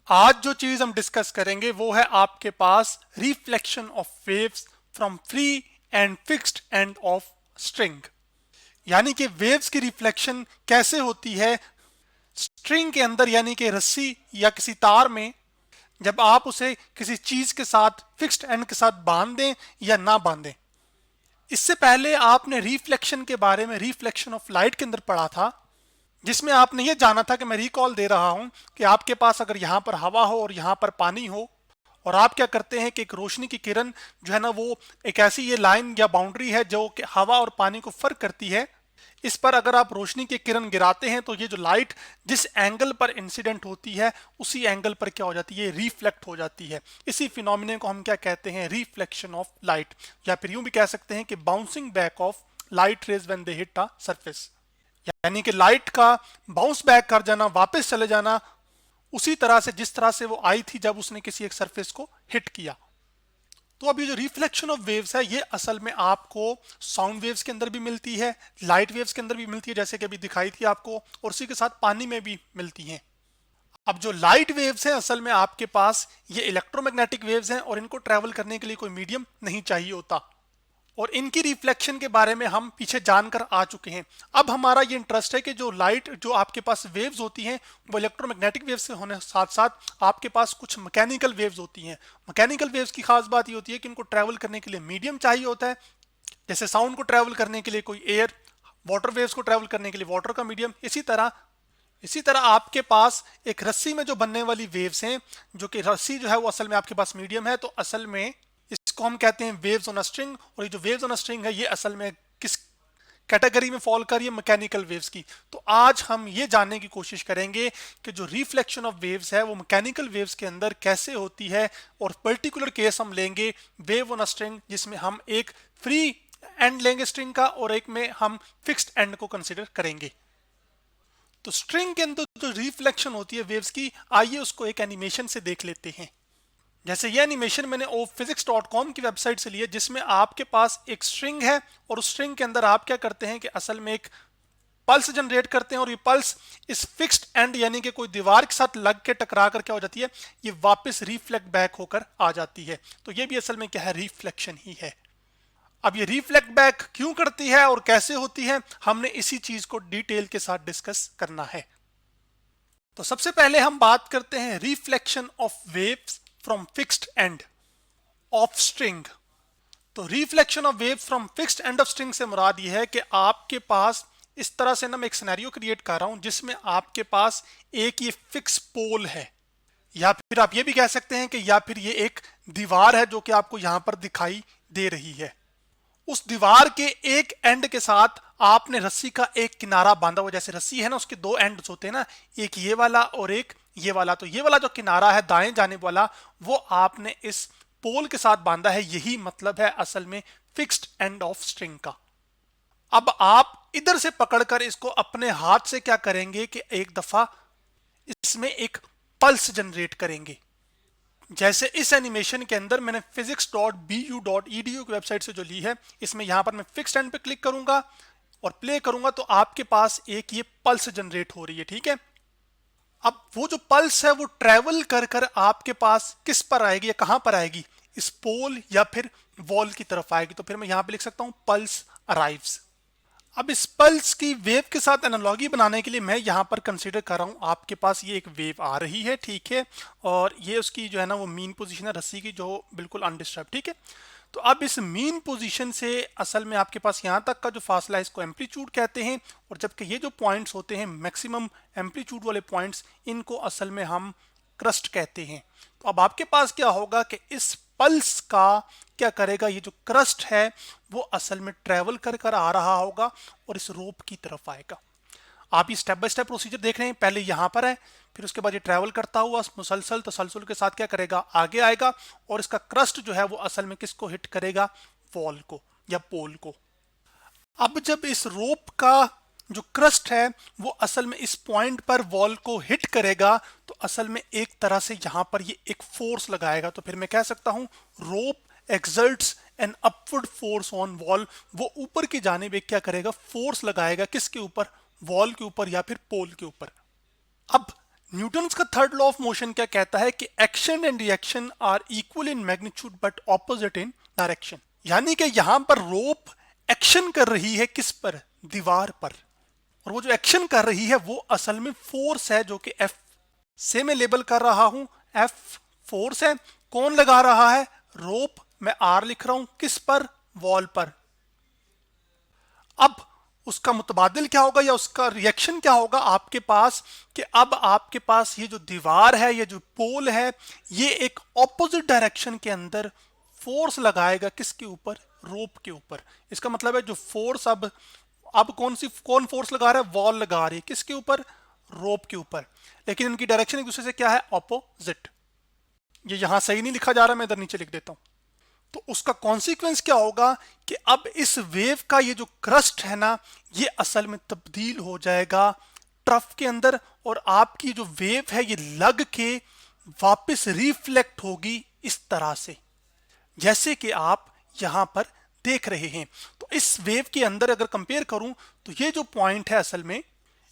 आज जो चीज हम डिस्कस करेंगे वो है आपके पास reflection of waves from free and fixed end of string. यानी कि वेव्स की रिफ्लेक्शन कैसे होती है स्ट्रिंग के अंदर, यानी कि रस्सी या किसी तार में, जब आप उसे किसी चीज के साथ फिक्स्ड एंड के साथ बांध दें या ना बांधें। इससे पहले आपने रिफ्लेक्शन के बारे में रिफ्लेक्शन ऑफ लाइट के अंदर पढ़ा था, जिसमें आपने ये जाना था कि मैं रिकॉल दे रहा हूं कि आपके पास अगर यहां पर हवा हो और यहां पर पानी हो, और आप क्या करते हैं कि एक रोशनी की किरण जो है ना, वो एक ऐसी ये लाइन या बाउंड्री है जो कि हवा और पानी को फर्क करती है। इस पर अगर आप रोशनी की किरण गिराते हैं तो ये जो लाइट जिस एंगल पर इंसिडेंट होती है उसी एंगल पर क्या हो जाती है, रिफ्लेक्ट हो जाती है। इसी फिनोमिना को हम क्या कहते हैं, रिफ्लेक्शन ऑफ लाइट, या फिर यूं भी कह सकते हैं कि bouncing back of light rays when they hit a surface. यानी कि लाइट का बाउंस बैक कर जाना, वापस चले जाना उसी तरह से जिस तरह से वो आई थी जब उसने किसी एक सरफेस को हिट किया। तो अब ये जो रिफ्लेक्शन ऑफ वेव्स है ये असल में आपको साउंड वेव्स के अंदर भी मिलती है, लाइट वेव्स के अंदर भी मिलती है, जैसे कि अभी दिखाई थी आपको, और उसी के साथ पानी में भी मिलती हैं। अब जो लाइट वेव्स हैं असल में आपके पास ये इलेक्ट्रोमैग्नेटिक वेव्स हैं और इनको ट्रैवल करने के लिए कोई मीडियम नहीं चाहिए होता, और इनकी रिफ्लेक्शन के बारे में हम पीछे जानकर आ चुके हैं। अब हमारा ये इंटरेस्ट है कि जो लाइट जो आपके पास वेव्स होती हैं वो इलेक्ट्रोमैग्नेटिक वेव्स से होने साथ साथ आपके पास कुछ मैकेनिकल वेव्स होती हैं। मैकेनिकल वेव्स की खास बात ये होती है कि इनको ट्रैवल करने के लिए मीडियम चाहिए होता है। जैसे साउंड को ट्रैवल करने के लिए कोई एयर, वाटर वेव्स को ट्रैवल करने के लिए वाटर का मीडियम। इसी तरह आपके पास एक रस्सी में जो बनने वाली वेव्स हैं, जो कि रस्सी जो है वो असल में आपके पास मीडियम है, तो असल में इसको हम कहते हैं वेव्स ऑन अ स्ट्रिंग। और ये जो वेव्स ऑन अ स्ट्रिंग है ये असल में किस कैटेगरी में फॉल कर रही है, मैकेनिकल वेव्स की। तो आज हम ये जानने की कोशिश करेंगे कि जो रिफ्लेक्शन ऑफ वेव्स है वो मैकेनिकल वेव्स के अंदर कैसे होती है, और पर्टिकुलर केस हम लेंगे वेव ऑन अ स्ट्रिंग, जिसमें हम एक फ्री एंड लेंगे स्ट्रिंग का और एक में हम फिक्स्ड एंड को कंसिडर करेंगे। तो स्ट्रिंग के अंदर जो रिफ्लेक्शन होती है वेव्स की, आइए उसको एक एनिमेशन से देख लेते हैं। जैसे ये एनिमेशन मैंने physics.com की वेबसाइट से लिया, जिसमें आपके पास एक स्ट्रिंग है और उस स्ट्रिंग के अंदर आप क्या करते हैं कि असल में एक पल्स जनरेट करते हैं, और ये पल्स इस फिक्स्ड एंड यानी कि कोई दीवार के साथ लग के टकरा कर क्या हो जाती है, ये वापस रिफ्लेक्ट बैक होकर आ जाती है। तो ये भी असल में क्या है, रिफ्लेक्शन ही है। अब ये रिफ्लेक्ट बैक क्यों करती है और कैसे होती है, हमने इसी चीज को डिटेल के साथ डिस्कस करना है। तो सबसे पहले हम बात करते हैं reflection of waves from fixed end of string. तो reflection of wave from fixed end of string से मुराद ये है कि आपके पास इस तरह से ना, मैं एक सिनेरियो क्रिएट कर रहा हूं जिसमें आपके पास एक ये फिक्स पोल है, या फिर आप ये भी कह सकते हैं कि या फिर ये एक दीवार है जो कि आपको यहां पर दिखाई दे रही है। उस दीवार के एक एंड के साथ आपने रस्सी का एक किनारा बांधा हुआ। जैसे रस्सी है ना, उसके दो एंड्स होते हैं ना, एक ये वाला और एक ये वाला। तो ये वाला जो किनारा है दाएं जाने वाला, वो आपने इस पोल के साथ बांधा है। यही मतलब है असल में फिक्स्ड एंड ऑफ स्ट्रिंग का। अब आप इधर से पकड़कर इसको अपने हाथ से क्या करेंगे कि एक दफा इसमें एक पल्स जनरेट करेंगे। जैसे इस एनिमेशन के अंदर मैंने physics.bu.edu की वेबसाइट से जो ली है, इसमें यहां पर मैं फिक्स्ड एंड पे क्लिक करूंगा और प्ले करूंगा, तो आपके पास एक ये पल्स जनरेट हो रही है। ठीक है, अब वो जो पल्स है वो ट्रेवल कर कर आपके पास किस पर आएगी या कहां पर आएगी, इस पोल या फिर वॉल की तरफ आएगी। तो फिर मैं यहां पे लिख सकता हूं पल्स अराइव्स। अब इस पल्स की वेव के साथ एनालॉजी बनाने के लिए मैं यहाँ पर कंसीडर कर रहा हूँ, आपके पास ये एक वेव आ रही है, ठीक है, और ये उसकी जो है ना वो मीन पोजीशन है रस्सी की, जो बिल्कुल अनडिस्टर्ब, ठीक है। तो अब इस मीन पोजीशन से असल में आपके पास यहाँ तक का जो फासला है इसको एम्पलीट्यूड कहते हैं, और जबकि ये जो पॉइंट्स होते हैं मैक्सिमम एम्पलीट्यूड वाले पॉइंट्स, इनको असल में हम क्रस्ट कहते हैं। तो अब आपके पास क्या होगा कि इस पल्स का क्या करेगा, ये जो क्रस्ट है वो असल में ट्रेवल कर कर आ रहा होगा और इस रोप की तरफ आएगा। आप ये स्टेप बाय स्टेप प्रोसीजर देख रहे हैं, पहले यहां पर है, फिर उसके बाद ये ट्रेवल करता हुआ मुसलसल तसलसल के साथ क्या करेगा, आगे आएगा, और इसका क्रस्ट जो है वो असल में किसको हिट करेगा, वॉल को या पोल को। अब जब इस रोप का जो क्रस्ट है वो असल में इस पॉइंट पर वॉल को हिट करेगा, तो असल में एक तरह से यहां पर ये एक फोर्स लगाएगा। तो फिर मैं कह सकता हूं rope exerts an upward force on wall. वो ऊपर की जानिब एक क्या करेगा, फोर्स लगाएगा, किसके ऊपर, वॉल के ऊपर या फिर पोल के ऊपर। अब न्यूटन्स का थर्ड लॉ ऑफ मोशन क्या कहता है कि action and reaction are equal in magnitude but opposite in direction. यानी कि यहां पर रोप एक्शन कर रही है किस पर? दीवार पर। और वो जो एक्शन कर रही है वो असल में फोर्स है जो कि एफ से मैं लेबल कर रहा हूं, एफ फोर्स है। कौन लगा रहा है? रोप। मैं आर लिख रहा हूं किस पर? वॉल पर। अब उसका मुतबादिल क्या होगा या उसका रिएक्शन क्या होगा आपके पास कि अब आपके पास ये जो दीवार है, ये जो पोल है, ये एक ऑपोजिट डायरेक्शन के अंदर फोर्स लगाएगा किसके ऊपर? रोप के ऊपर। इसका मतलब है जो फोर्स अब कौन फोर्स लगा रहा है? वॉल लगा रही है किसके ऊपर? रोप के ऊपर। लेकिन इनकी डायरेक्शन एक दूसरे से क्या है? ऑपोजिट। ये यहां सही नहीं लिखा जा रहा, मैं इधर नीचे लिख देता हूं। तो उसका कॉन्सिक्वेंस क्या होगा कि अब इस वेव का ये जो क्रस्ट है ना, ये असल में तब्दील हो जाएगा ट्रफ के अंदर, और आपकी जो वेव है ये लग के वापस रिफ्लेक्ट होगी इस तरह से, जैसे कि आप यहां पर देख रहे हैं। तो इस वेव के अंदर अगर कंपेयर करूं तो ये जो पॉइंट है असल में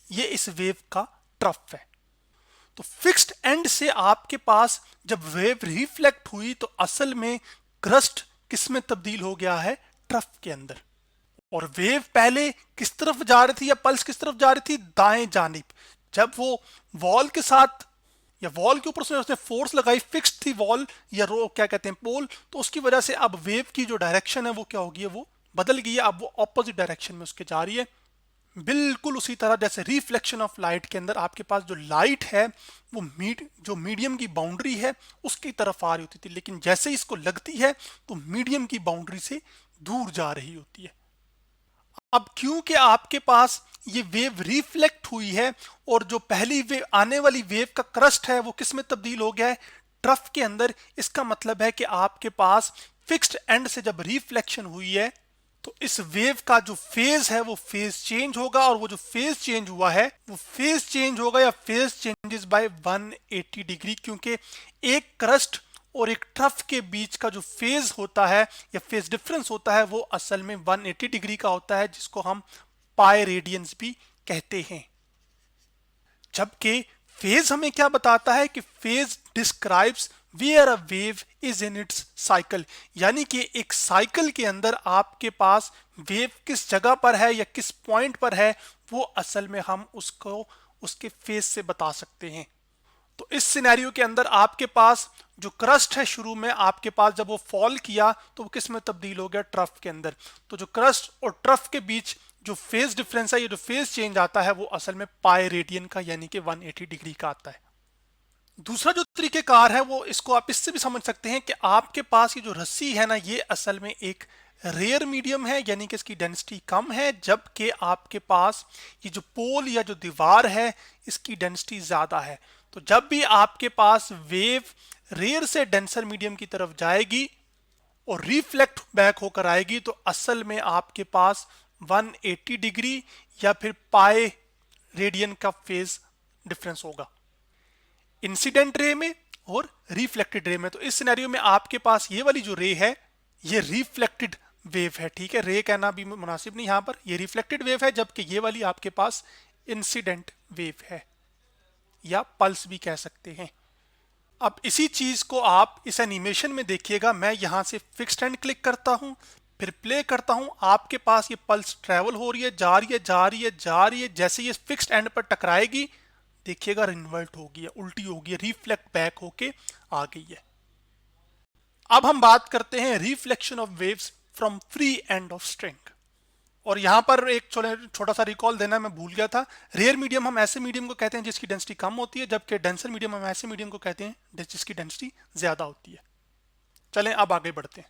ये इस वेव का ट्रफ है। तो फिक्स्ड एंड से आपके पास जब वेव रिफ्लेक्ट हुई तो असल में क्रस्ट किस में तब्दील हो गया है? ट्रफ के अंदर। और वेव पहले किस तरफ जा रही थी या पल्स किस तरफ जा रही थी? दाएं जानिब। जब वो वॉल के साथ या वॉल के ऊपर उसने फोर्स लगाई, फिक्स्ड थी वॉल या रो क्या कहते हैं पोल, तो उसकी वजह से अब वेव की जो डायरेक्शन है वो क्या होगी? वो बदल गई है। अब वो ऑपोजिट डायरेक्शन में उसके जा रही है। बिल्कुल उसी तरह जैसे रिफ्लेक्शन ऑफ लाइट के अंदर आपके पास जो लाइट है वो जो मीडियम की बाउंड्री है उसकी तरफ आ रही होती थी, लेकिन जैसे ही इसको लगती है तो मीडियम की बाउंड्री से दूर जा रही होती है। अब क्योंकि आपके पास ये वेव रिफ्लेक्ट हुई है और जो पहली वेव आने वाली वेव का क्रस्ट है वो किस में तब्दील हो गया है? ट्रफ के अंदर। इसका मतलब है कि आपके पास फिक्स्ड एंड से जब रिफ्लेक्शन हुई है तो इस वेव का जो फेज है वो फेज चेंज होगा, और वो जो फेज चेंज हुआ है वो फेज चेंज होगा या फेज चेंजेस बाय 180 डिग्री, क्योंकि एक क्रस्ट और एक ट्रफ के बीच का जो फेज होता है या फेज डिफरेंस होता है वो असल में 180 डिग्री का होता है, जिसको हम पाई रेडियंस भी कहते हैं। जबकि फेज हमें क्या बताता है कि phase describes where a wave is in its cycle, यानी कि एक साइकिल के अंदर आपके पास वेव किस जगह पर है या किस पॉइंट पर है वो असल में हम उसको उसके फेज से बता सकते हैं। तो इस सिनेरियो के अंदर आपके पास जो क्रस्ट है शुरू में आपके पास जब वो फॉल किया तो वो किस में तब्दील हो गया? ट्रफ के अंदर। तो जो क्रस्ट और ट्रफ के बीच जो फेज डिफरेंस है, ये जो फेज चेंज आता है वो असल में पाई रेडियन का यानी कि 180 डिग्री का आता है। दूसरा जो तरीकेकार है वो इसको आप इससे भी समझ सकते हैं कि आपके पास ये जो रस्सी है ना, ये असल में एक रेयर मीडियम है, यानी कि इसकी डेंसिटी कम है, जबकि आपके पास ये जो पोल या जो दीवार है इसकी डेंसिटी ज्यादा है। तो जब भी आपके पास वेव रेयर से डेंसर मीडियम की तरफ जाएगी और रिफ्लेक्ट बैक होकर आएगी तो असल में आपके पास 180 डिग्री या फिर पाई रेडियन का फेज डिफरेंस होगा इंसिडेंट रे में और रिफ्लेक्टेड रे में। तो इस सिनेरियो में आपके पास ये वाली जो रे है ये रिफ्लेक्टेड वेव है, ठीक है, रे कहना भी मुनासिब नहीं, यहां पर ये रिफ्लेक्टेड वेव है, जबकि ये वाली आपके पास इंसिडेंट वेव है या पल्स भी कह सकते हैं। अब इसी चीज को आप इस एनिमेशन में देखिएगा। मैं यहां से फिक्स्ड एंड क्लिक करता हूं, फिर प्ले करता हूं, आपके पास ये पल्स ट्रेवल हो रही है, जा रही है, जा रही है, जा रही है। जैसे ये फिक्स्ड एंड पर टकराएगी देखिएगा रिन्वर्ट होगी है, उल्टी होगी है, रिफ्लेक्ट बैक होके आ गई है। अब हम बात करते हैं reflection of waves from free and of string. और यहां पर एक छोटा सा रिकॉल देना मैं भूल गया था। रेयर मीडियम हम ऐसे मीडियम को कहते हैं जिसकी डेंसिटी कम होती है, जबकि डेंसर मीडियम हम ऐसे मीडियम को कहते हैं जिसकी डेंसिटी ज्यादा होती है। चलें अब आगे बढ़ते हैं।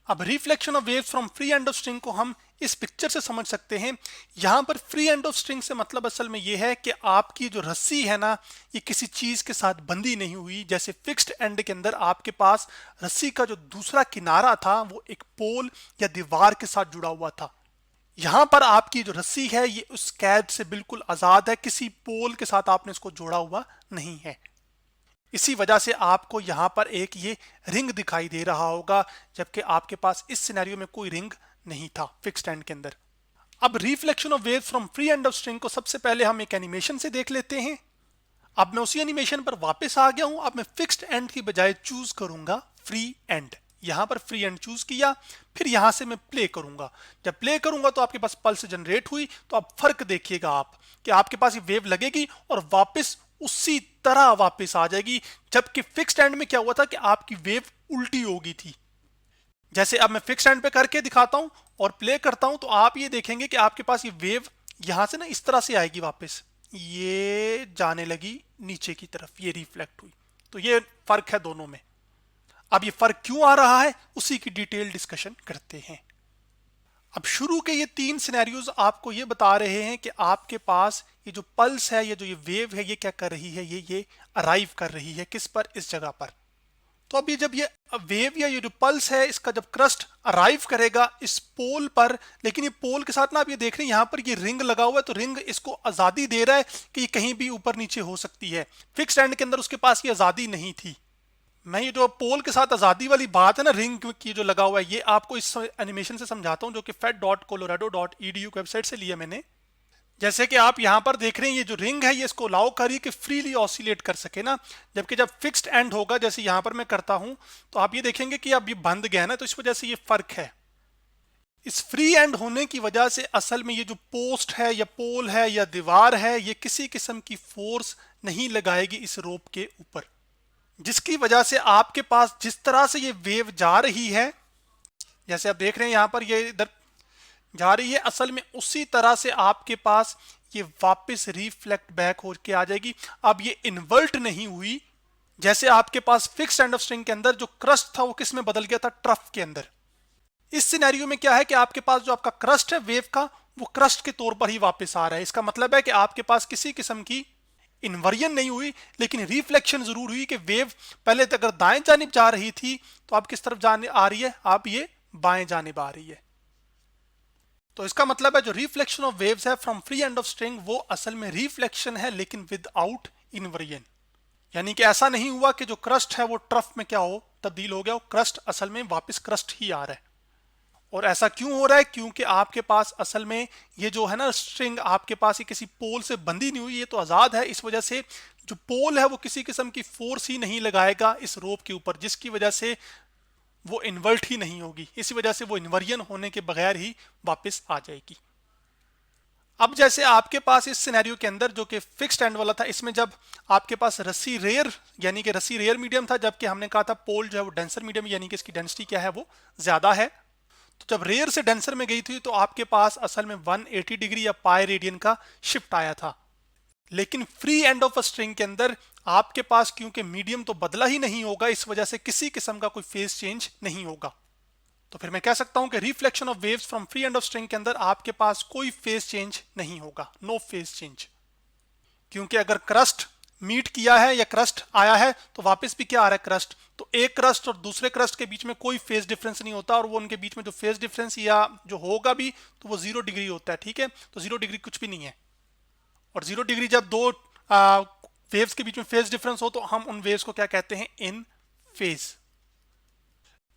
अब reflection of waves from free and of string को हम इस पिक्चर से समझ सकते हैं। यहां पर फ्री एंड ऑफ स्ट्रिंग से मतलब असल में यह है कि आपकी जो रस्सी है ना ये किसी चीज के साथ बंधी नहीं हुई। जैसे फिक्स्ड एंड के अंदर आपके पास रस्सी का जो दूसरा किनारा था वो एक पोल या दीवार के साथ जुड़ा हुआ था। यहां पर आपकी जो रस्सी है ये उस कैद से बिल्कुल आजाद है, किसी पोल के साथ आपने इसको जोड़ा हुआ नहीं है। इसी वजह से आपको यहां पर एक ये रिंग दिखाई दे रहा होगा, जबकि आपके पास इस सिनेरियो में कोई रिंग नहीं था फिक्स्ड एंड के अंदर। अब reflection of waves from free and of string को सबसे पहले हम एक एनिमेशन से देख लेते हैं। अब मैं उसी एनिमेशन पर वापस आ गया हूं। अब मैं फिक्स्ड एंड की बजाय चूज करूंगा फ्री एंड। यहां पर फ्री एंड चूज किया, फिर यहां से मैं प्ले करूंगा। जब प्ले करूंगा तो आपके पास पल्स जनरेट हुई, तो आप फर्क देखिएगा आप कि आपके पास ये वेव लगेगी और वापस उसी तरह वापस आ जाएगी। जबकि फिक्स्ड एंड में क्या हुआ था कि आपकी वेव उल्टी हो गई थी। जैसे अब मैं फिक्स्ड एंड पे करके दिखाता हूं और प्ले करता हूं, तो आप ये देखेंगे कि आपके पास ये वेव यहां से ना इस तरह से आएगी, वापस ये जाने लगी नीचे की तरफ, ये रिफ्लेक्ट हुई। तो ये फर्क है दोनों में। अब ये फर्क क्यों आ रहा है, उसी की डिटेल डिस्कशन करते हैं। अब शुरू के ये 3 सिनेरियोज आपको ये बता रहे हैं कि आपके पास ये जो पल्स है, ये जो ये वेव है, ये क्या कर रही है, ये अराइव कर रही है किस पर, इस जगह पर। तो अब ये जब ये वेव या ये जो पल्स है, इसका जब क्रस्ट अराइव करेगा इस पोल पर, लेकिन ये पोल के साथ ना आप ये देख रहे हैं यहाँ पर ये रिंग लगा हुआ है, तो रिंग इसको आजादी दे रहा है कि ये कहीं भी ऊपर नीचे हो सकती है। फिक्स्ड एंड के अंदर उसके पास ये आजादी नहीं थी। मैं ये जो पोल के साथ आजादी वाली बात है ना, रिंग की जो लगा हुआ है, ये आपको इस एनिमेशन से समझाता हूं जो कि fed.colorado.edu की वेबसाइट से लिया मैंने। जैसे कि आप यहां पर देख रहे हैं, ये जो रिंग है ये इसको अलाउ करिए कि फ्रीली ऑसिलेट कर सके ना। जबकि जब फिक्स्ड एंड होगा, जैसे यहां पर मैं करता हूं, तो आप ये देखेंगे कि अब ये बंद गया ना, तो इस वजह से ये फर्क है। इस फ्री एंड होने की वजह से असल में ये जो पोस्ट है या पोल है या दीवार है, ये किसी किस्म की फोर्स नहीं लगाएगी इस रोप के ऊपर, जिसकी वजह से आपके पास जिस तरह से ये वेव जा रही है, जैसे आप देख रहे हैं यहां पर ये इधर जा रही है, असल में उसी तरह से आपके पास ये वापस रिफ्लेक्ट बैक होके आ जाएगी। अब ये इन्वर्ट नहीं हुई। जैसे आपके पास फिक्स्ड एंड ऑफ स्ट्रिंग के अंदर जो क्रस्ट था वो किस में बदल गया था, ट्रफ के अंदर। इस सिनेरियो में क्या है कि आपके पास जो आपका क्रस्ट है वेव का, वो क्रस्ट के तौर पर ही वापस आ रहा है। इसका मतलब है कि आपके पास किसी किस्म की इन्वर्जन नहीं हुई, लेकिन रिफ्लेक्शन जरूर हुई कि वेव पहले तक अगर दाएं जानिब जा रही थी, तो आप किस तरफ जाने आ रही है, आप ये बाएं जानिब आ रही है। तो इसका मतलब है जो रिफ्लेक्शन ऑफ वेव्स है from free and of string, वो असल में रिफ्लेक्शन है लेकिन विदाउट इन्वर्जन। यानी कि ऐसा नहीं हुआ कि जो क्रस्ट है वो ट्रफ में क्या हो, तब्दील हो गया, वो क्रस्ट असल में वापस क्रस्ट ही आ रहा है। और ऐसा क्यों हो रहा है, क्योंकि आपके पास असल में ये जो है ना स्ट्रिंग, आपके पास ये किसी पोल से बंधी नहीं हुई, ये तो आजाद है। इस वजह से जो पोल है वो किसी किस्म की फोर्स ही नहीं लगाएगा इस रोप के ऊपर, जिसकी वजह से वो इन्वर्ट ही नहीं होगी। इसी वजह से वो इन्वर्जन होने के बगैर ही वापस आ जाएगी। अब जैसे आपके पास इस सिनेरियो के अंदर जो कि फिक्स्ड एंड वाला था, इसमें जब आपके पास रस्सी रेयर, यानी कि रस्सी रेयर मीडियम था, जबकि हमने कहा था पोल जो है वो डेंसर मीडियम, यानी कि इसकी डेंसिटी क्या है वो ज्यादा है। तो जब रेयर से डेंसर में गई थी, तो आपके पास असल में 180 डिग्री या पाई रेडियन का शिफ्ट आया था। लेकिन free end of a string के अंदर आपके पास क्योंकि मीडियम तो बदला ही नहीं होगा, इस वजह से किसी किस्म का कोई फेज चेंज नहीं होगा। तो फिर मैं कह सकता हूं कि reflection of waves from free and of string के अंदर आपके पास कोई फेज चेंज नहीं होगा, नो फेज चेंज। क्योंकि अगर क्रस्ट मीट किया है या क्रस्ट आया है, तो वापस भी क्या आ रहा है, क्रस्ट। तो एक क्रस्ट और दूसरे क्रस्ट के बीच में कोई फेज डिफरेंस नहीं होता, और वो उनके बीच में जो फेज डिफरेंस या जो होगा भी, तो वो 0 डिग्री होता है। ठीक है, तो 0 डिग्री कुछ भी नहीं है। और 0 डिग्री जब दो वेव्स के बीच में फेज डिफरेंस हो, तो हम उन वेव्स को क्या कहते हैं, इन फेज।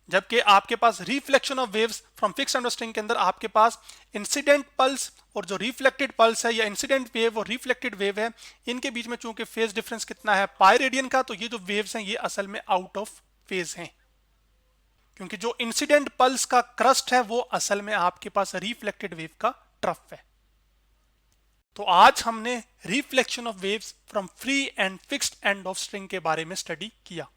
जबकि आपके पास reflection of waves from fixed end string के अंदर आपके पास इंसिडेंट पल्स और जो रिफ्लेक्टेड पल्स है, या इंसिडेंट वेव और रिफ्लेक्टेड वेव है, इनके बीच में चूंकि फेज डिफरेंस कितना है, पाई रेडियन का, तो ये जो वेव्स हैं ये असल में आउट ऑफ फेज हैं। क्योंकि जो इंसिडेंट पल्स का क्रस्ट है वो असल में आपके पास रिफ्लेक्टेड वेव का ट्रफ है। तो आज हमने reflection of waves from free and fixed end of string के बारे में स्टडी किया।